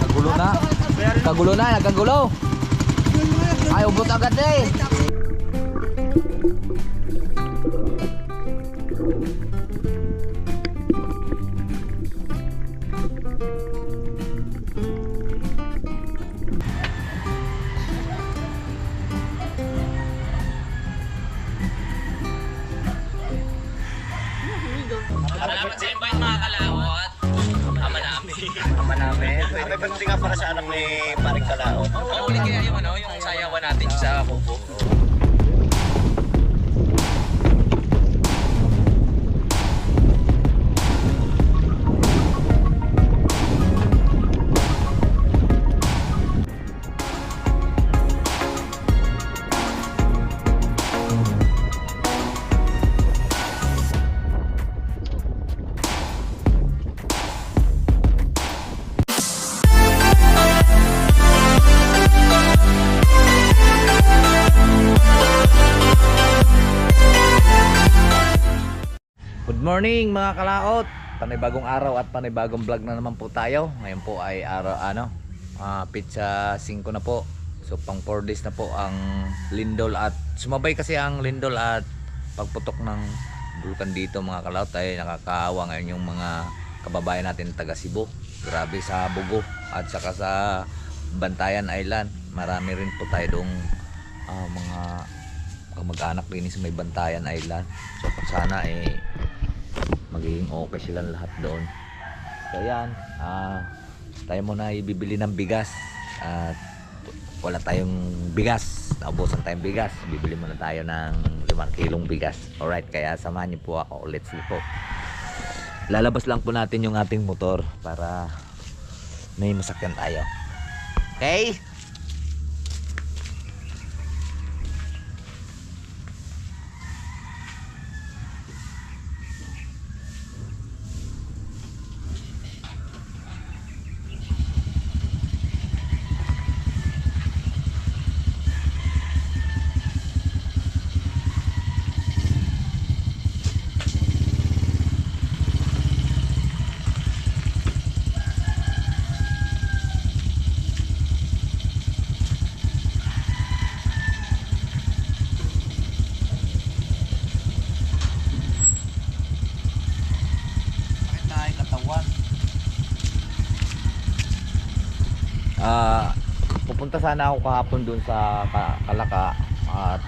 Kagulo na. Kagulo na, nagkagulo. Ay, ubot agad eh. Salamat sa invite mga kalawat. Ama namin. Ama namin. May birthday nga para sa anak ni Paring Kalao. Ulit kaya yung yung sayawan natin sa Kubo. Good morning mga kalaot. Panibagong araw at panibagong vlog na naman po tayo. Ngayon po ay araw pizza 5 na po. So pang 4 days na po ang lindol at sumabay kasi ang lindol at pagputok ng bulkan dito mga kalaot ay nakakaawa ngayon yung mga kababayan natin taga Cebu. Grabe sa Bugo at saka sa Bantayan Island. Marami rin po tayo doong mga kamag-anak din sa may Bantayan Island. So sana magiging okay silang lahat doon. So yan, tayo muna ibibili ng bigas at wala tayong bigas, naubusan tayong bigas, bibili muna tayo ng 5 kilong bigas. Alright, kaya samahan niyo po ako. Let's go po. Lalabas lang po natin yung ating motor para may masakyan tayo. Okay? Pupunta sana ako kahapon dun sa Kalaka at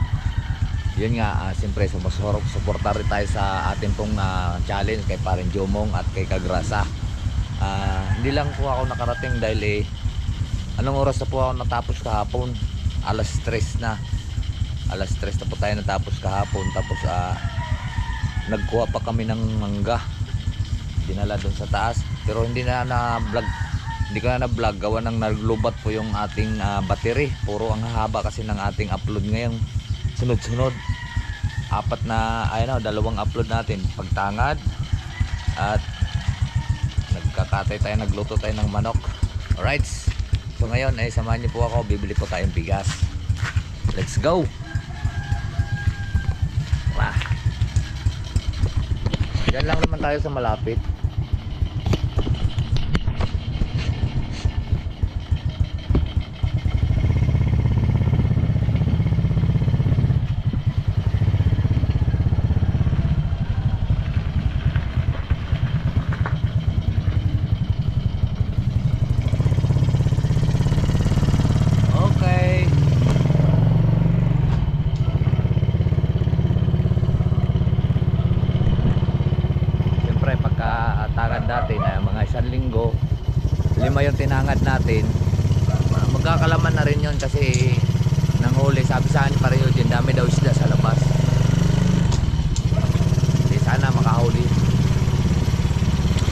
yun nga, siyempre suportar rin tayo sa ating pong challenge kay Paring Jomong at kay Kagrasa. Hindi lang po ako nakarating dahil anong oras na po ako natapos kahapon? Alas 3 na po tayo natapos kahapon. Tapos nagkuha pa kami ng mangga, dinala dun sa taas, pero hindi ko na vlog gawa ng naglubat po yung ating battery. Puro ang haba kasi ng ating upload ngayon, sunod-sunod 2 upload natin pagtangad at nagkakatay tayo, nagluto tayo ng manok. Alright, so ngayon ay samahan niyo po ako, bibili po tayong bigas. Let's go. Diyan lang naman tayo sa malapit. Natin mga 1 linggo 5 yung tinangad natin, magkakalaman na rin yun kasi nanghuli. Sabi sa akin pareho din, dami daw isda sa labas. Hindi, sana makahuli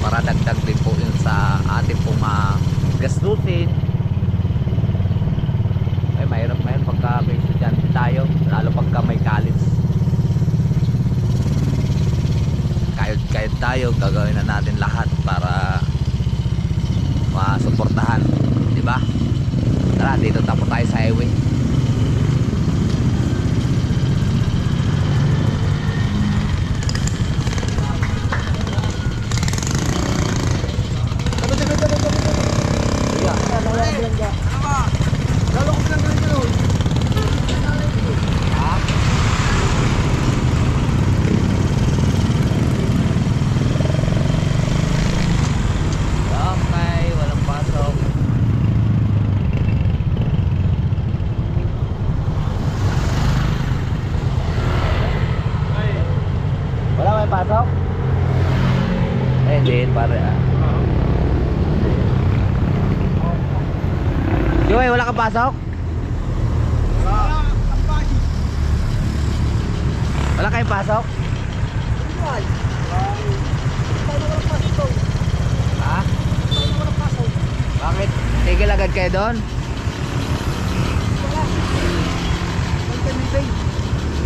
para dagdag din po yun sa ating pong gastusin. Ay, mahirap ngayon pagka may estudyante tayo, lalo pagka may college. Kahit tayo, gagawin na natin lahat para masuportahan, di ba? Tara, dito tapo tayo sa highway. pasok? Eh, hindi pare ah. Joey, wala ka pasok? Wala kayong pasok? Ha? Bakit? Tigil agad kayo doon?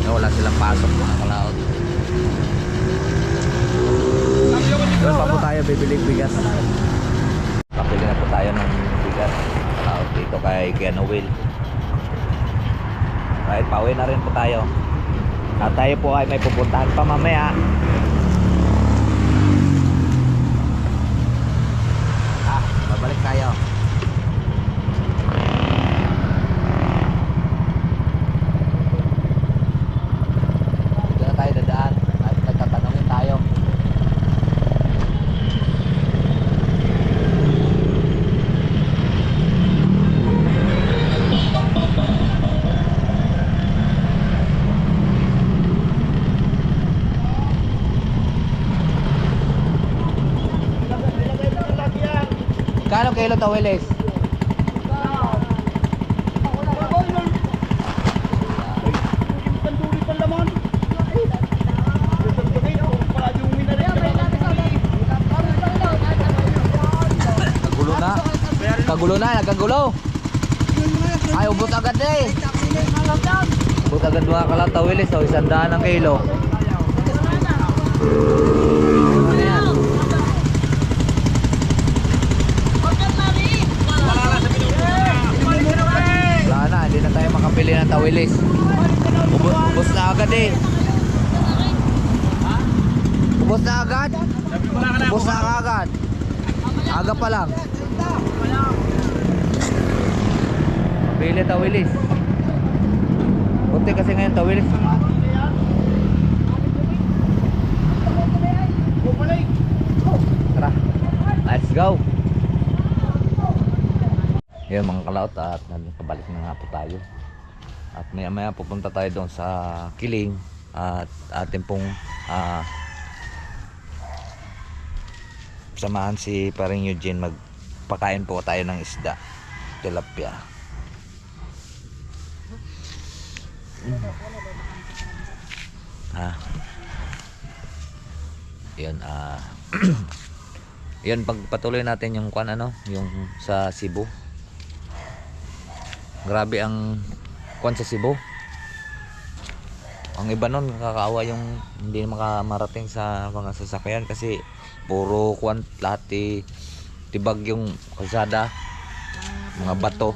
Wala silang pasok mga kalaot. Doon pa po tayo bibiling bigas. Papili na po tayo ng bigas. Kalaot dito kay Keanu Will. Kahit pauwi na rin po tayo. At tayo po ay may pupuntahan pa mamaya. Babalik tayo. Dito na tayo dadaan at nagtatanungin tayo. Kano kilo tawilis? Kagulo na, nagkagulo. Ay, ubot agad eh. Ubot agad mga kalatawilis. So, 100 ang kilo. Wala na, hindi na tayo makapili ng tawilis. Ubos na agad eh. Ubos na agad? Ubos na agad. Aga pa lang. Pili tawilis. Kunti kasi ngayon tawilis. Tara, let's go. Yan mga kalaot, at nakabalik na nga po tayo. At maya maya pupunta tayo doon sa Kiling. At atin pong samahan si paring Eugene. Magpakain po tayo ng isda, tilapia. Yun, yun, pagpatuloy natin yung yung sa Cebu. Grabe ang kwan sa Cebu. Ang iba nun, nakakaawa yung hindi makamarating sa mga sasakyan kasi puro kwan, lahat tibag yung kalsada, mga bato.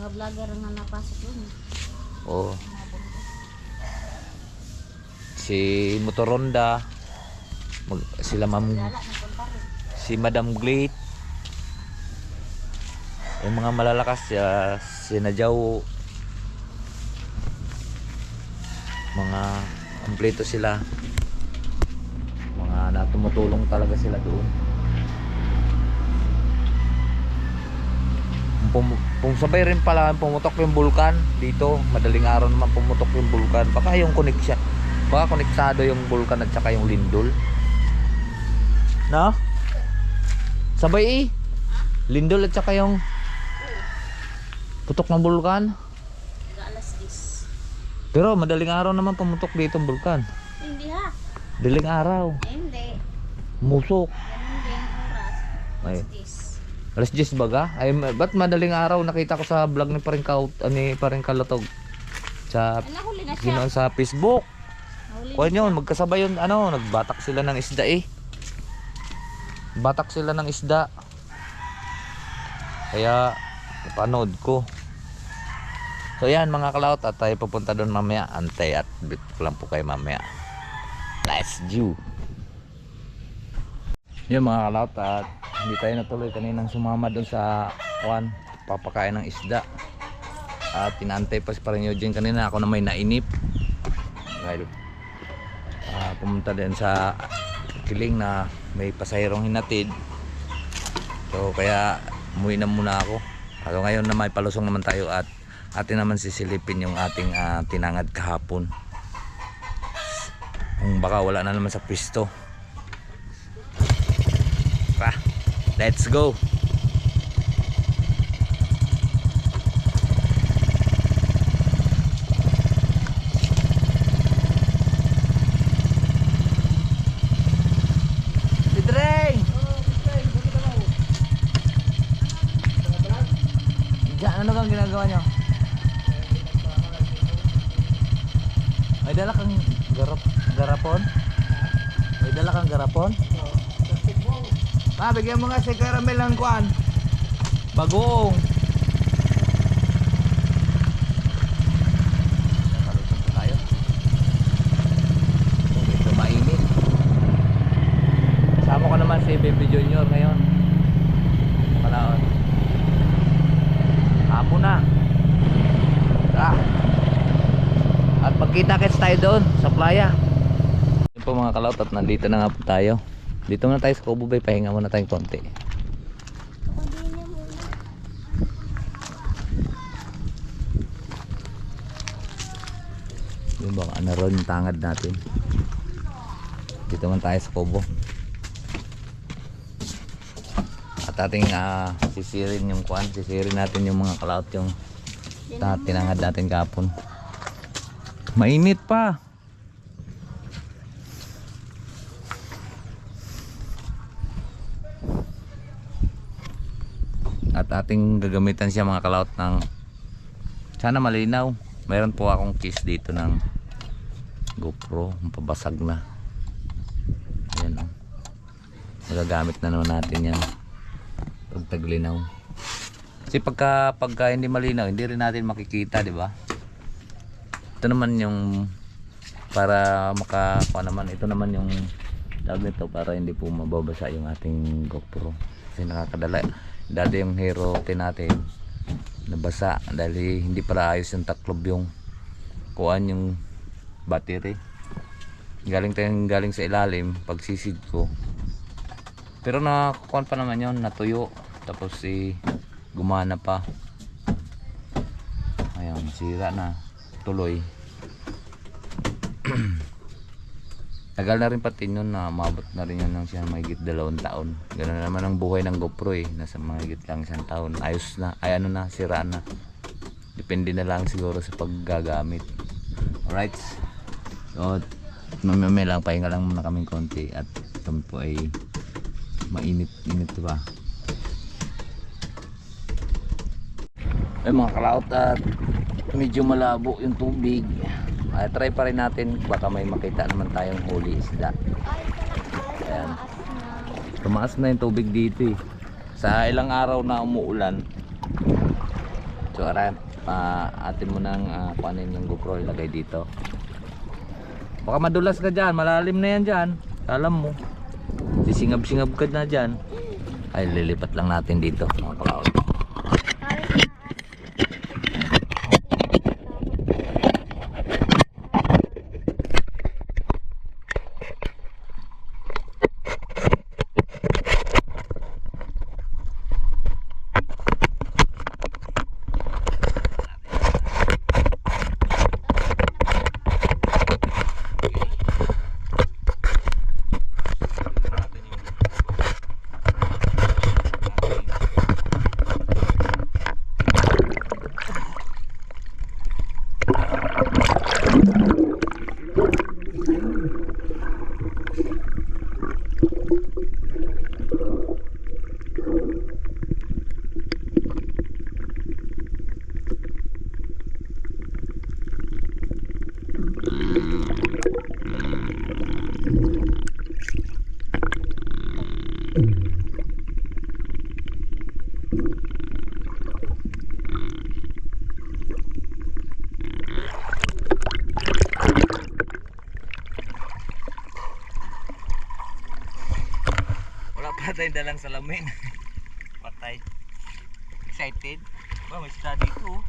Mga vlogger nga napasok yun. Oh. Si Motoronda, sila si Madam Glade, yung mga malalakas, si Najaw, mga kompleto sila, mga natumutulong talaga sila doon. Sabay rin pala pumutok yung bulkan dito, madaling araw naman pumutok yung bulkan. Baka yung connection, baka konektado yung bulkan at saka yung lindol. No? Sabay lindol at saka yung putok ng bulkan. Alas 10. Pero madaling araw naman pumutok dito ang bulkan. Hindi ha. Daling araw. Hindi. Musok. Ganun din oras. Ay. Alas 10. Alas 10 baga? Ay, ba't madaling araw? Nakita ko sa vlog ni Paring Kalotog sa Nahuli na siya. sa Facebook. Nahuli Kuha na yun, magkasabay yun, nagbatak sila ng isda eh. Batak sila ng isda. Kaya, napanood ko. So yan mga kalaot, at tayo pupunta doon mamaya. Antay at bit ko lang po kayo mamaya. Let's go. Yun mga kalaot, at hindi tayo natuloy kaninang sumama doon sa papakain ng isda. At tinantay pa si Paring Eugene kanina, ako na may nainip. Dahil pumunta din sa Kiling na may pasahirong hinatid. So kaya umuwi na muna ako. So ngayon na may palusong naman tayo at atin naman sisilipin yung ating tinangad kahapon. Kung baka wala na naman sa pwesto. Tara, let's go. Tidreng! Diyan, ano kang ginagawa nyo? May dala kang garapon? May dala kang garapon? Bigyan mo nga si Caramel ng kuan. Bagoong. Nakalusot tayo. Medyo mainit. Kasama ko naman si Baby Junior ngayon. Palaon. Hapon na. At magkita-kits tayo doon sa playa. Yun po mga kalaot, at nandito na nga po tayo. Dito muna tayo sa Kubo Bay, pahinga muna tayong konti. Yung baka ano ron yung tangad natin. Dito muna tayo sa Kubo. At ating sisirin yung kuan, sisirin natin yung mga kalaot, yung tinangad natin kahapon. Mainit pa. At ating gagamitan siya mga kalaot ng sana malinaw. Meron po akong case dito ng GoPro, pabasag na. Ayan o. Magagamit na naman natin yan pag taglinaw. Kasi pagka hindi malinaw, hindi rin natin makikita, di ba? Ito naman yung para makakuha naman, ito naman yung tawag nito para hindi po mababasa yung ating GoPro. Kasi nakakadala. Dati yung Hero 10 natin nabasa dahil hindi para ayos yung taklob yung kuan yung battery. Galing sa ilalim pagsisid ko. Pero nakakuan pa naman yun, natuyo. Tapos gumana pa. Ayun, sira na. Tuloy. Tagal na rin pati yun na maabot na rin yun ng siya mahigit 2 taon. Ganoon naman ang buhay ng GoPro nasa mahigit lang 1 taon. Ayos na, sira na. Depende na lang siguro sa paggagamit. Alright. So, mamaya lang, pahinga lang muna kaming konti. At kami po ay mainit ba? Ay mga kalaot, at medyo malabo yung tubig. Try pa rin natin, baka may makita naman tayong huli isda. Ayan. Tumaas na yung tubig dito sa ilang araw na umuulan. So atin mo nang kuhanin yung GoPro, ilagay dito. Baka madulas ka dyan, malalim na yan dyan. Alam mo, sisingab-singab ka na dyan. Ay, lilipat lang natin dito mga kalaot. Wala tayong dalang salamin. Patay. Excited? Ba, may sila dito.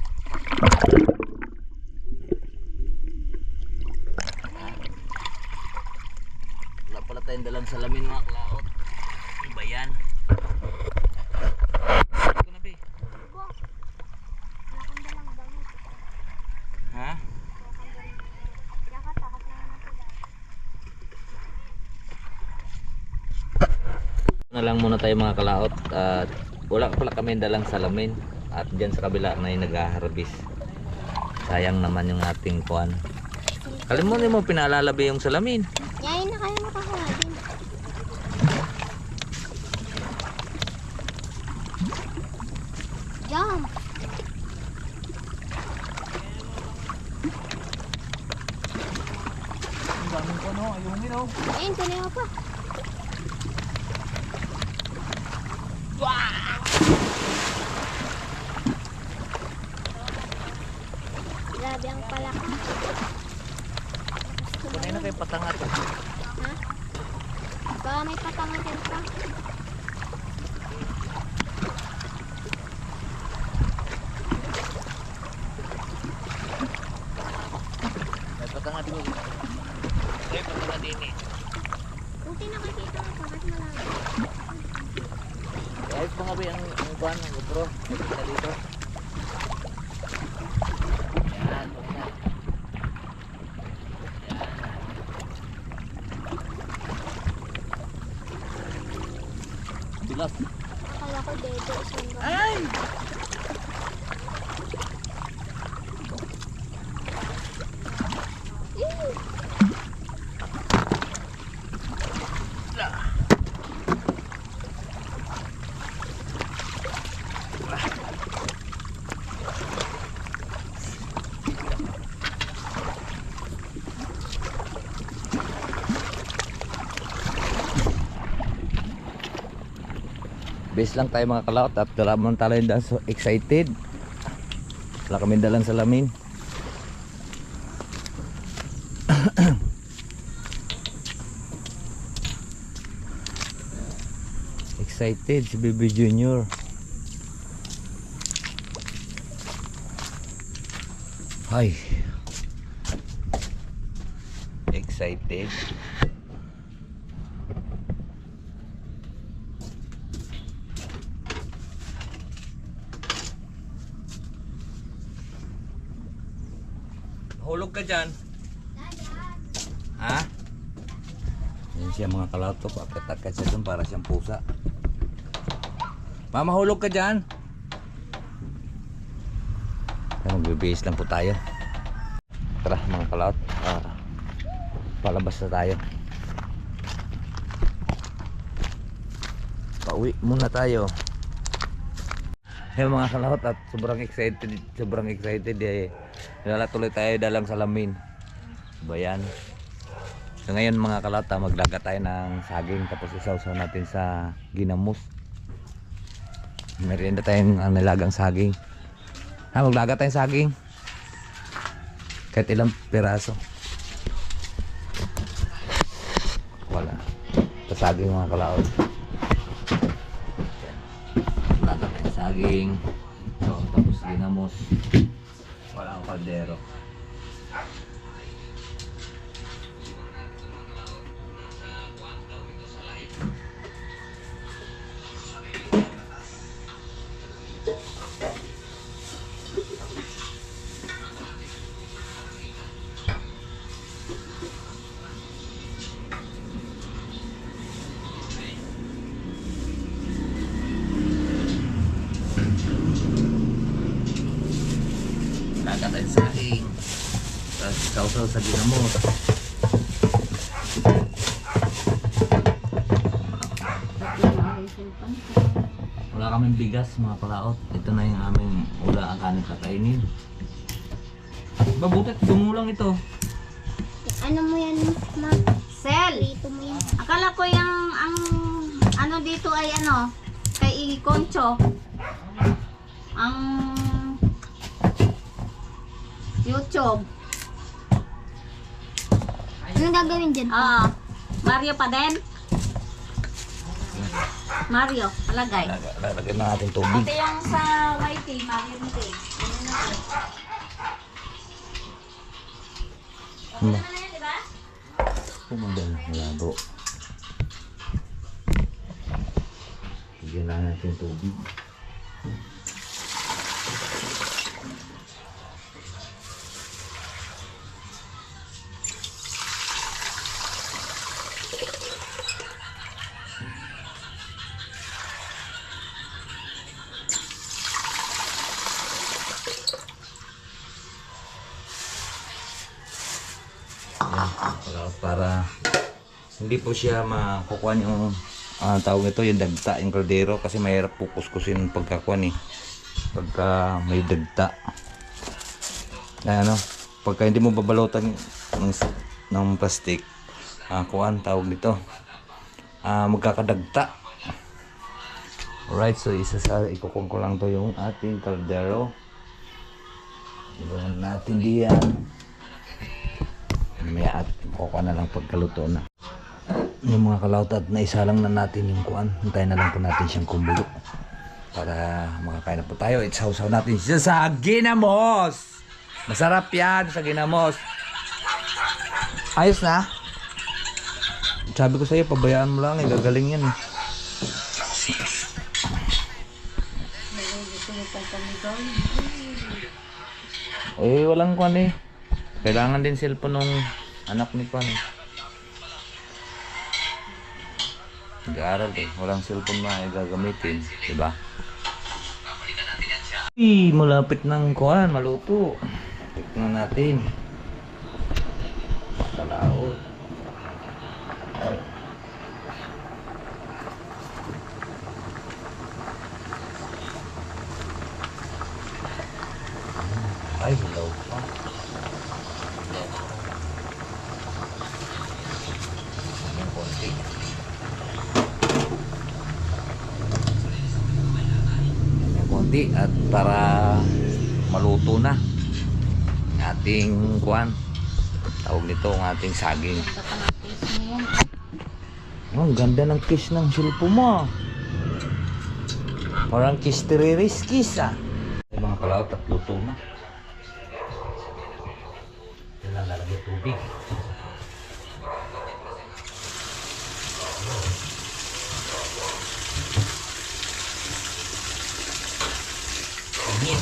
Wala pala tayong dalang salamin mga klaot. Ano ba yan? Ito na be. Ha? Na lang muna tayo mga kalaot at wala pala kami dalang salamin at dyan sa kabila na yung nag-harvest. Sayang naman yung ating kuan. Kalimutan mo pinalalabi yung salamin. Yayin na kayo makakuha din. Jump! Ayun, tuloy mo pa. Grabe ang palaka. Kunay na kayo patangat. Ha? Baka may patangatin pa. May patangat mo. May patangat din eh. Buti nakikita ko bakit malalim. Ayos mga ba ang kuan ng GoPro? Kita dito. Yan, wag na. Bilas. Akala ko dede isang ba. Ay! Base lang tayo mga kalaot at wala man tayo dahil so excited. Wala kami dalang salamin. Excited si Baby Junior. Ay. Excited. Hulog ka dyan. Ha? Yan siya mga kalato. Pagkatakat siya dun para siyang pusa. Mama, hulog ka dyan. Magbibihis lang po tayo. Tara mga kalaot. Palabas na tayo. Pauwi muna tayo. Hey mga kalaot at sobrang excited eh. Tuloy tayo dalang salamin. Bayan. So ngayon mga kalaot maglaga tayo ng saging tapos isawsaw natin sa ginamos. Merienda tayong nilagang saging. Maglaga tayong saging. Kahit ilang piraso. Wala. Ito saging mga kalaot. Maglaga tayong saging. So, tapos ginamos. Wala akong kaldero. Lagatan sa aking tapos sausaw sa ginamos. Wala kaming bigas mga kalaot. Ito na yung aming ula akaning kakainin. Babutit gumulang ito. Ano mo yan, ma? Sel, Dito mo yan. akala ko yung ang ano dito ay ano, kay Concho. Ang YouTube. Anong gagawin dyan? Mario pa din. Mario, palagay. Lalagyan na natin tubig. Ito yung sa YT, Mario Mite. Okay na yan, di ba? Pumanda na labo. Bigyan lang natin tubig. para hindi po siya makukuha yung tawag ito, yung dagta, yung kaldero, kasi mahirap po kuskusin pagkakuan eh. Pagka may dagta. Ano, pagka hindi mo babalutan ng plastic, kuan tawag nito, magkakadagta. Alright, so ikukong ko lang to yung ating kaldero. Iwan natin diyan. May at kukuha na lang pagkaluto na. Yung mga kalautat na isa lang na natin yung kuan. Hintayin na lang po natin siyang kumulo para makakain na po tayo. Itsaw-saw natin siya sa ginamos. Masarap yan sa ginamos. Ayos na. Sabi ko sa iyo, pabayaan mo lang, gagaling yan eh. Eh, walang kuan eh. Kailangan din cellphone ng anak ni kuan eh. Nag-aaral eh. Walang cellphone na gagamitin, diba? Uy, malapit ng kuan, maluto. Tignan natin. Kalaot. Ay, hello pa. Ayan, konti. Ayan, konti. At para maluto na ating kuan, tawag nito ang ating saging. Oh, ang ganda ng kiss ng silpo mo. Parang kiss tiriris kiss ah. Mga kalaot at luto na. Lang lalagay tubig. Init.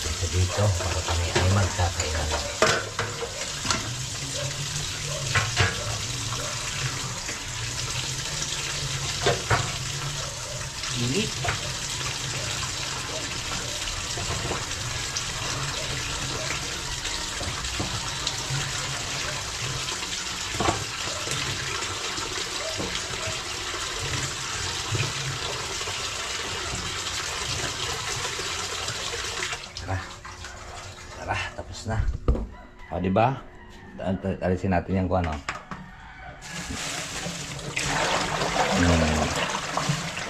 Ito dito para kami ay magkakainan. Init. Tara, tapos na. O, di ba? Alisin natin yung kuano.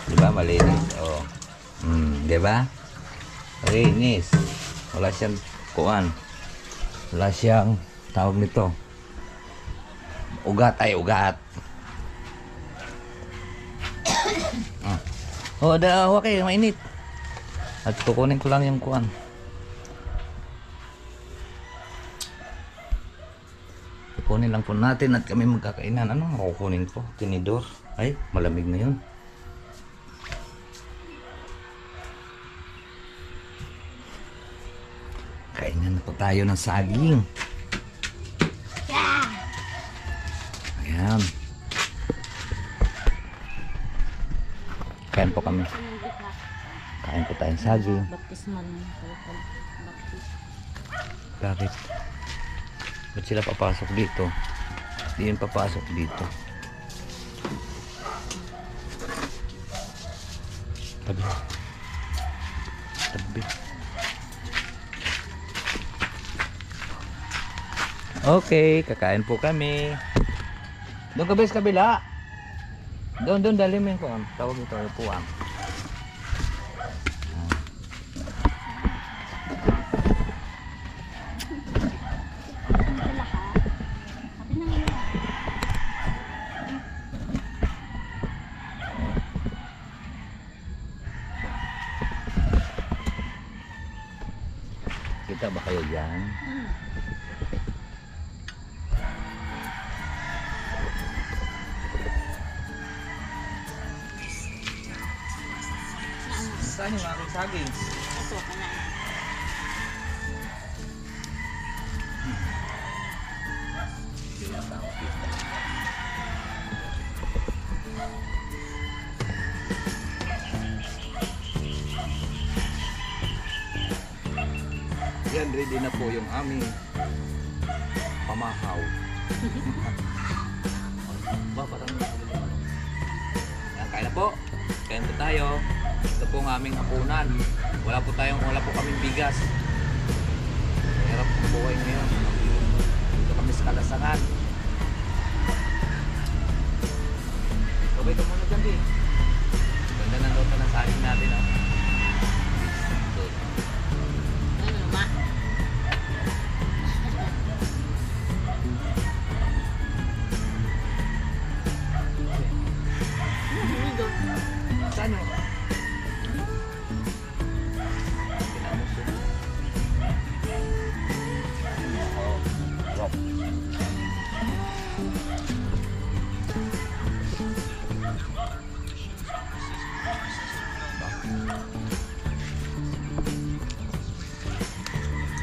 Di ba? Malinis. O. Di ba? Malinis. Wala siyang kuan. Wala siyang tawag nito. Ugat ay ugat. O, okay, mainit. At kukunin ko lang yung kuan. Kukunin lang po natin at kami magkakainan. Ano ang kukunin ko? Tinidor. Ay, malamig na yun. Kainan na po tayo ng saging. Ayan. Kain po kami. Kain po tayong saging. Bakit? Ba't sila papasok dito? Hindi yun papasok dito. Tabi. Tabi. Okay, kakain po kami. Doon ka ba sa kabila? Doon, dali mo yung tawag ito, upuan. Kita ba kayo dyan? Saan yung aking saging? Ito, kanain. Yan, ready na po yung aming pamahaw. Yan, kain na po. Kain po tayo. Ito po ang aming hapunan. Wala po kaming bigas. Mahirap ang buhay ngayon. Dito kami sa Kalasangan. Sabay ka muna dyan, Di. Ganda ng luto ng saging natin, oh. Ano ma? Saan, oh?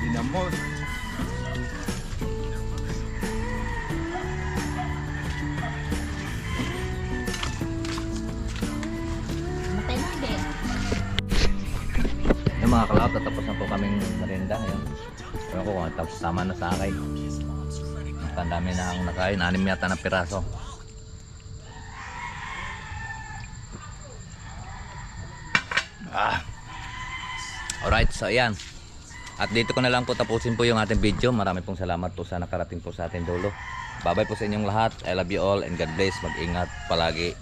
Dinamot. Matay na din. Yung mga kalaot, tatapos na po kaming merienda. Ayun. Pero ko kung tapos tama na sa akin. Ang dami na ang nakain. 6 yata na piraso. Alright, so ayan. At dito ko na lang po tapusin po yung ating video. Marami pong salamat po sa nakarating po sa ating dulo. Bye bye po sa inyong lahat. I love you all and God bless. Mag-ingat palagi.